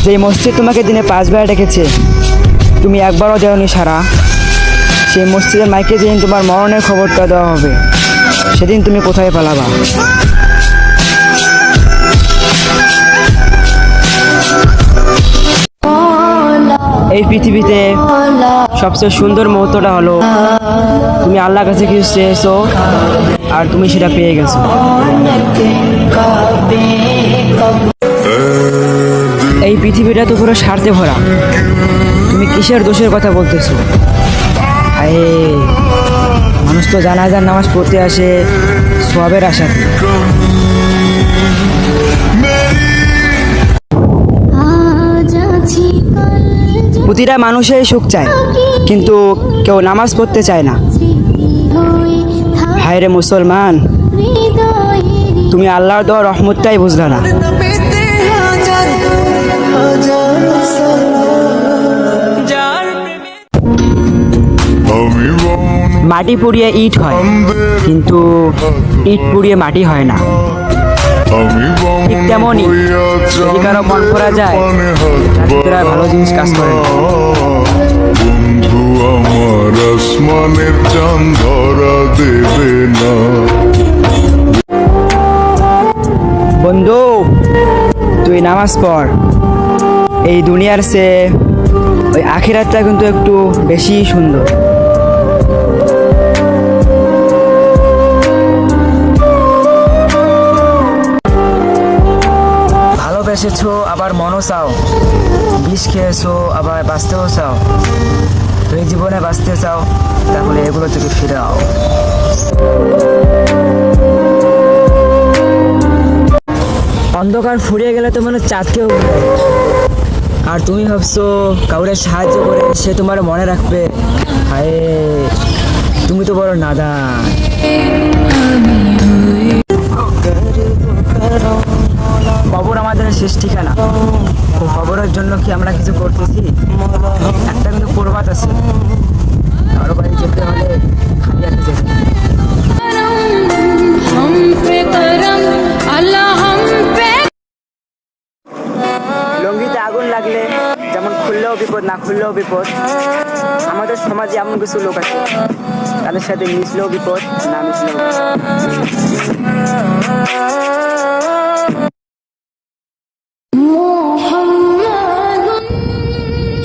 যেই মসজিদ তোমাকে দিনে 5 বার ডেকেছে তুমি একবারও যাওনি সারা, সেই মসজিদের মাইকে যেদিন তোমার মরণের খবরটা দেওয়া হবে সেদিন তুমি কোথায় পালাবা? এই পৃথিবীতে সবচেয়ে সুন্দর মুহূর্তটা হলো তুমি আল্লাহর কাছে কিছু চেয়েছো আর তুমি সেটা পেয়ে গেছো। এই পৃথিবীটা তো পুরো স্বার্থে ভরা, তুমি কিসের দোষের কথা বলতেছো? আরে মানুষ তো জানাজার নামাজ পড়তে আসে সওয়াবের আশাতে। প্রতিটা মানুষই সুখ চায়, কিন্তু কেউ নামাজ পড়তে চায় না। হায় রে মুসলমান, তুমি আল্লাহর দেওয়া রহমতটাই বুঝলা না। মাটি পুড়িয়ে ইট হয়, কিন্তু ইট পুড়িয়ে মাটি হয় না। ঠিক তেমনই যদি কারো মন করা যায় তারা ভালো জিনিস কাজ করে না। বন্ধু আমার আসমানের চাঁদ ধরা দেবে না। বন্ধু তুই নামাজ পড়, এই দুনিয়ার চেয়ে ওই আখিরাতটা কিন্তু একটু বেশি সুন্দর। ভালোবেসেছো আবার মনও চাও, বিষ খেয়েছো আবার বাঁচতেও চাও। তুই জীবনে বাঁচতে চাও তাহলে এগুলো থেকে ফিরে আও। অন্ধকার ফুরিয়ে গেলে তো মানে চাঁদকেও, আর তুমি ভাবছো কাউরে সাহায্য করে সে তোমার মনে রাখবে। হায় তুমি তো বড় নাদান। কবর আমাদের শেষ ঠিকানা, কবরের জন্য কি আমরা কিছু করতেছি? একটা কিন্তু প্রবাদ আছে, কারো বাড়ি যেতে হলে খালি হাতে যেতে। লঙ্গিতে আগুন লাগলে যেমন খুললেও বিপদ, না খুললেও বিপদ, আমাদের সমাজে এমন কিছু লোক আছে তাদের সাথে মিশলেও বিপদ, না মিশলেও।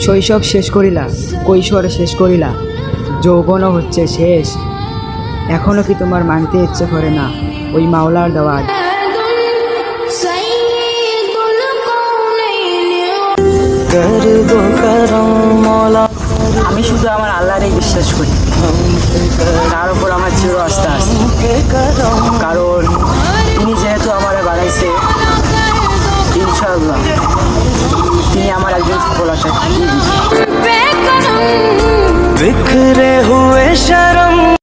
শৈশব শেষ করিলা, কৈশোর শেষ করিলা, যৌবনও হচ্ছে শেষ, এখনো কি তোমার মানতে ইচ্ছে করে না ওই মাওলার দেওয়া? আমি শুধু আমার আল্লাহরই বিশ্বাস করি, তার উপর আমার চির আস্থা আছে। কারণ তিনি যেহেতু আমার বানাইছে, ইনশাআল্লাহ তিনি আমার একজন সফল আশা। বিখরে হুয়ে